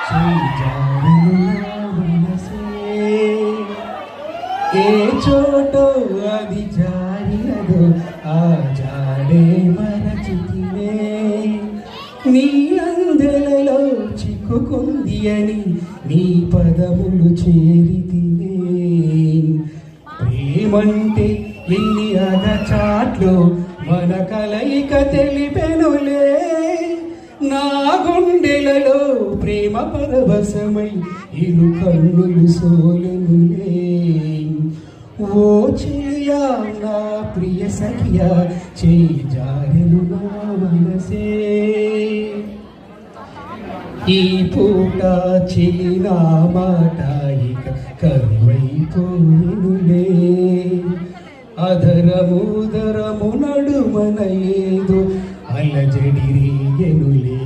చేజారెను నా మనసే ఏ చోటో అది జారినదో ఆ జాడే మరచితినే నీ అందెలలో చిక్కుకుంది అని నీ పదములు చేరితినే ప్రేమంటే ఎన్ని అగచాట్లు మన కలయిక తెలిపెనులే నా గుండెలలో ప్రేమ పరవశమై ఇరు కన్నులు సోలెనులే ఓ చెయ్యా నా ప్రియ సఖియా చేయి జారెను నా మనసే ఈ పూట చెలినా మాట ఇక కరువైపోయినులే అధరముదరము నడుమన ఏదో అలజడి రేగెనులే